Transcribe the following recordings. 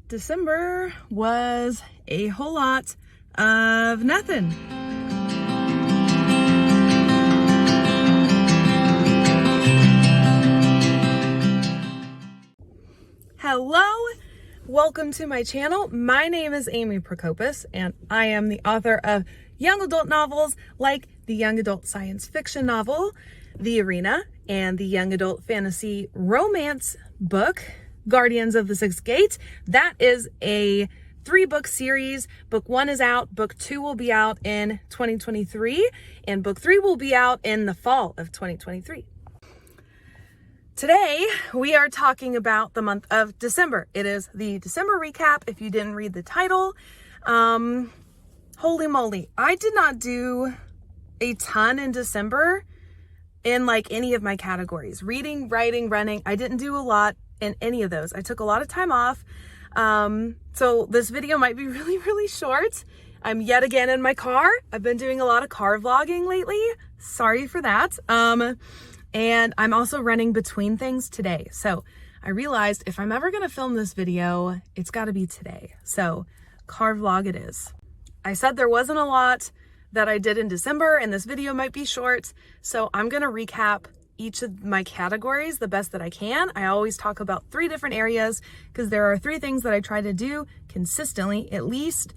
December was a whole lot of nothing. Hello, welcome to my channel. My name is Amy Prokopis, and I am the author of young adult novels like the young adult science fiction novel, The Arena, and the young adult fantasy romance book, Guardians of the Sixth Gate. That is a 3-book series. Book 1 is out, book 2 will be out in 2023, and book 3 will be out in the fall of 2023. Today, we are talking about the month of December. It is the December recap, if you didn't read the title. Holy moly, I did not do a ton in December in like any of my categories. Reading, writing, running, I didn't do a lot in any of those. I took a lot of time off. So this video might be really short. I'm yet again in my car. I've been doing a lot of car vlogging lately. Sorry for that. And I'm also running between things today. So I realized if I'm ever gonna film this video, it's gotta be today. So car vlog it is. I said there wasn't a lot that I did in December and this video might be short. So I'm gonna recap each of my categories the best that I can. I always talk about 3 different areas because there are 3 things that I try to do consistently, at least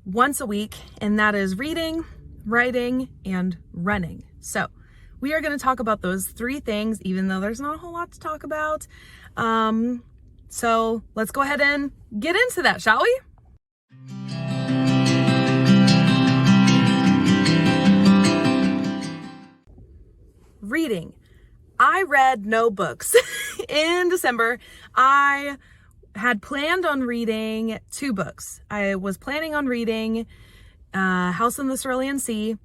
once a week, and that is reading, writing, and running. So we are going to talk about those 3 things, even though there's not a whole lot to talk about. So let's go ahead and get into that, shall we? Reading. I read no books in December. I had planned on reading 2 books. I was planning on reading House in the Cerulean Sea,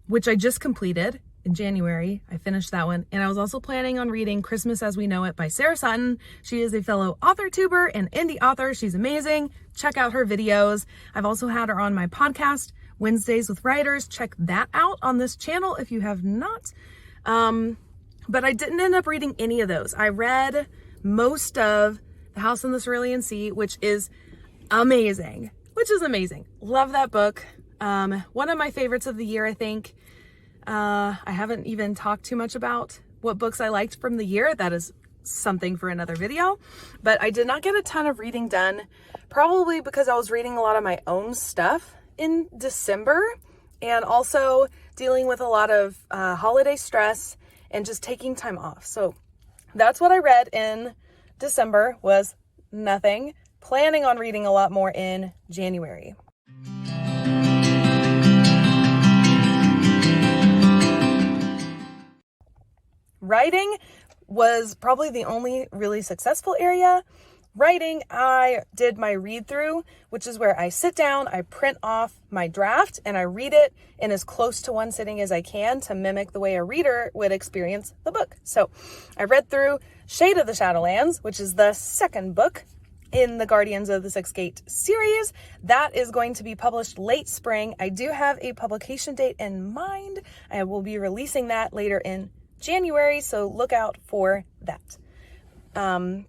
which I just completed in January. I finished that one. And I was also planning on reading Christmas as We Know It by Sarah Sutton. She is a fellow author tuber and indie author. She's amazing. Check out her videos. I've also had her on my podcast, Wednesdays with Writers. Check that out on this channel if you have not. But I didn't end up reading any of those. I read most of The House in the Cerulean Sea, which is amazing. Love that book. One of my favorites of the year, I think. I haven't even talked too much about what books I liked from the year. That is something for another video. But I did not get a ton of reading done, probably because I was reading a lot of my own stuff in December and also dealing with a lot of holiday stress and just taking time off. So that's what I read in December, was nothing. Planning on reading a lot more in January. Writing was probably the only really successful area. Writing, I did my read through, which is where I sit down, I print off my draft, and I read it in as close to one sitting as I can to mimic the way a reader would experience the book. So I read through Shade of the Shadowlands, which is the 2nd book in the Guardians of the Sixth Gate series. That is going to be published late spring. I do have a publication date in mind. I will be releasing that later in January, so look out for that.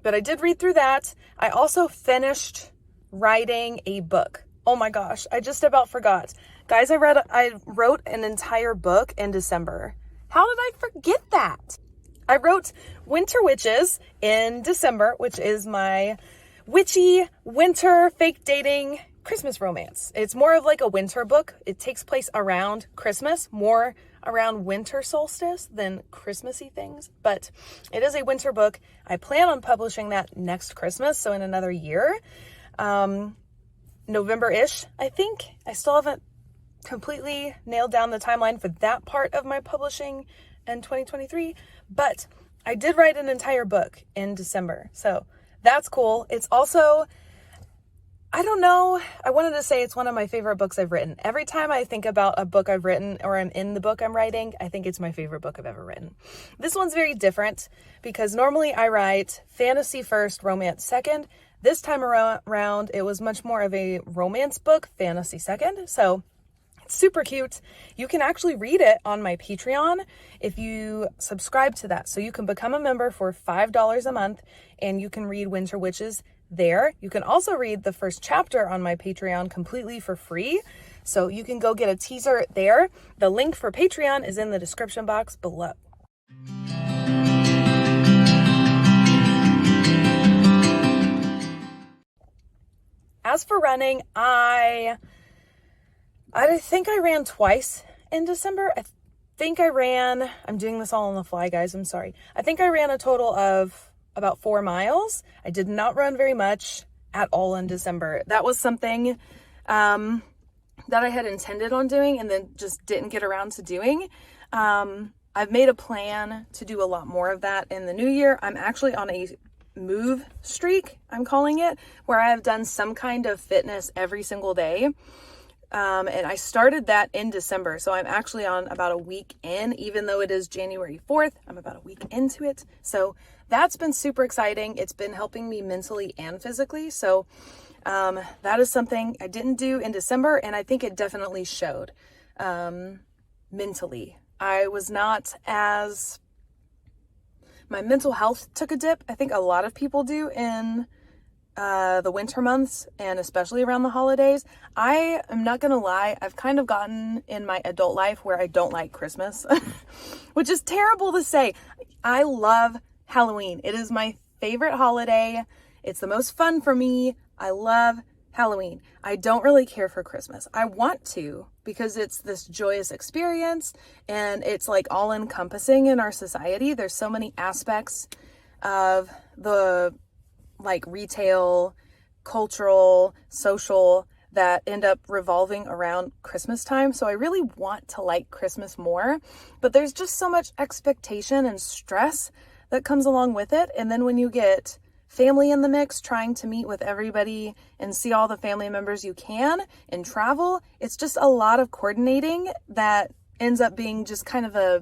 But I did read through that. I also finished writing a book. Oh my gosh, I just about forgot. Guys, I wrote an entire book in December. How did I forget that? I wrote Winter Witches in December, which is my witchy winter fake dating Christmas romance. It's more of like a winter book. It takes place around Christmas, more around winter solstice than Christmassy things, but it is a winter book. I plan on publishing that next Christmas, so in another year, November-ish, I think. I still haven't completely nailed down the timeline for that part of my publishing in 2023, but I did write an entire book in December, so that's cool. It's also, I don't know, I wanted to say it's one of my favorite books I've written. Every time I think about a book I've written or I'm in the book I'm writing, I think it's my favorite book I've ever written. This one's very different because normally I write fantasy first, romance second. This time around, it was much more of a romance book, fantasy second. So super cute. You can actually read it on my Patreon if you subscribe to that. So you can become a member for $5 a month and you can read Winter Witches there. You can also read the first chapter on my Patreon completely for free. So you can go get a teaser there. The link for Patreon is in the description box below. As for running, I think I ran twice in December. I'm doing this all on the fly, guys. I'm sorry. I think I ran a total of about 4 miles. I did not run very much at all in December. That was something that I had intended on doing and then just didn't get around to doing. I've made a plan to do a lot more of that in the new year. I'm actually on a move streak, I'm calling it, where I have done some kind of fitness every single day. And I started that in December. So I'm actually on about a week in, even though it is January 4th, I'm about a week into it. So that's been super exciting. It's been helping me mentally and physically. So that is something I didn't do in December, and I think it definitely showed mentally. My mental health took a dip. I think a lot of people do in the winter months, and especially around the holidays. I am not gonna lie, I've kind of gotten in my adult life where I don't like Christmas, which is terrible to say. I love Halloween. It is my favorite holiday. It's the most fun for me. I love Halloween. I don't really care for Christmas. I want to, because it's this joyous experience and it's like all encompassing in our society. There's so many aspects of the like retail, cultural, social that end up revolving around Christmas time. So I really want to like Christmas more, but there's just so much expectation and stress that comes along with it. And then when you get family in the mix, trying to meet with everybody and see all the family members you can and travel, it's just a lot of coordinating that ends up being just kind of a,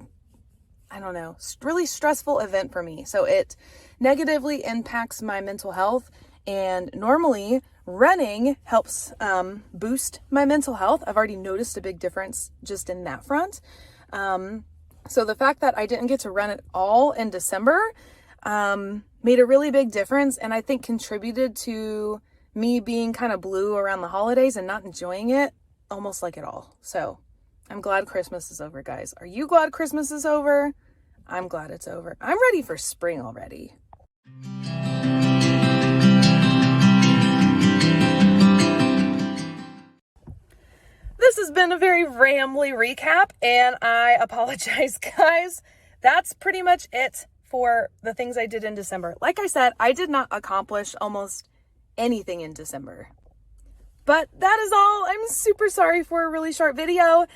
I don't know, really stressful event for me. So it negatively impacts my mental health, and normally running helps boost my mental health. I've already noticed a big difference just in that front. So the fact that I didn't get to run at all in December made a really big difference, and I think contributed to me being kind of blue around the holidays and not enjoying it almost like at all. So I'm glad Christmas is over, guys. Are you glad Christmas is over? I'm glad it's over. I'm ready for spring already. This has been a very rambly recap, and I apologize, guys. That's pretty much it for the things I did in December. Like I said, I did not accomplish almost anything in December. But that is all. I'm super sorry for a really short video.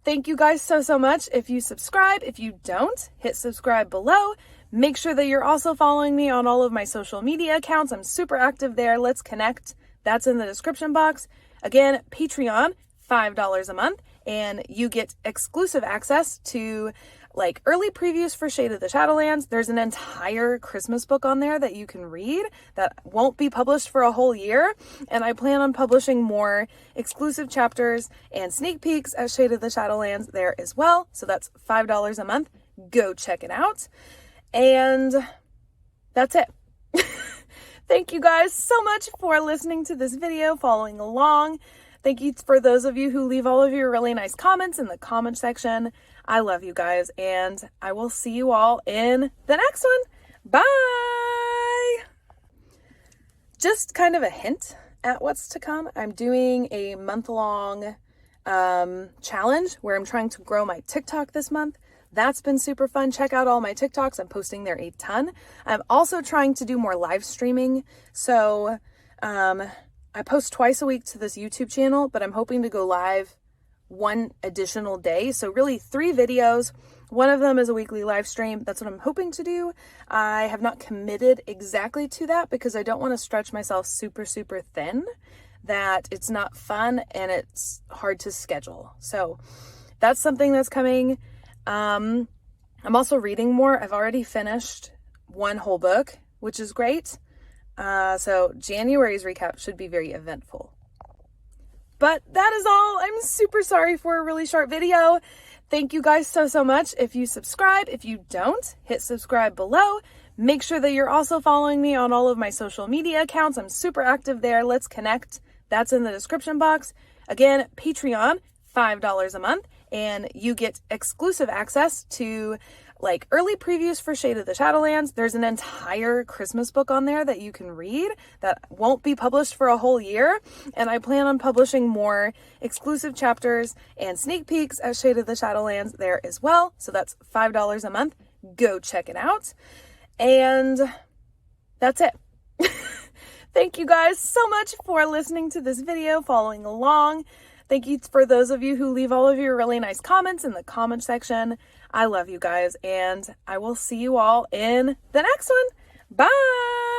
Thank you guys so much. If you subscribe, if you don't, hit subscribe below. Make sure that you're also following me on all of my social media accounts. I'm super active there. Let's connect. That's in the description box. Again, Patreon, $5 a month, and you get exclusive access to like early previews for Shade of the Shadowlands. There's an entire Christmas book on there that you can read that won't be published for a whole year. And I plan on publishing more exclusive chapters and sneak peeks at Shade of the Shadowlands there as well. So that's $5 a month. Go check it out. And that's it. Thank you guys so much for listening to this video, following along. Thank you for those of you who leave all of your really nice comments in the comment section. I love you guys, and I will see you all in the next one. Bye! Just kind of a hint at what's to come. I'm doing a month-long challenge where I'm trying to grow my TikTok this month. That's been super fun. Check out all my TikToks. I'm posting there a ton. I'm also trying to do more live streaming. So I post twice a week to this YouTube channel, but I'm hoping to go live one additional day. So really 3 videos. One of them is a weekly live stream. That's what I'm hoping to do. I have not committed exactly to that because I don't want to stretch myself super thin, that it's not fun and it's hard to schedule. So that's something that's coming. I'm also reading more. I've already finished one whole book, which is great. So January's recap should be very eventful. But that is all. I'm super sorry for a really short video. Thank you guys so much. If you subscribe, if you don't, hit subscribe below. Make sure that you're also following me on all of my social media accounts. I'm super active there. Let's connect. That's in the description box. Again, Patreon, $5 a month, and you get exclusive access to like early previews for Shade of the Shadowlands. There's an entire Christmas book on there that you can read that won't be published for a whole year. And I plan on publishing more exclusive chapters and sneak peeks at Shade of the Shadowlands there as well. So that's $5 a month. Go check it out. And that's it. Thank you guys so much for listening to this video, following along. Thank you for those of you who leave all of your really nice comments in the comment section. I love you guys, and I will see you all in the next one. Bye!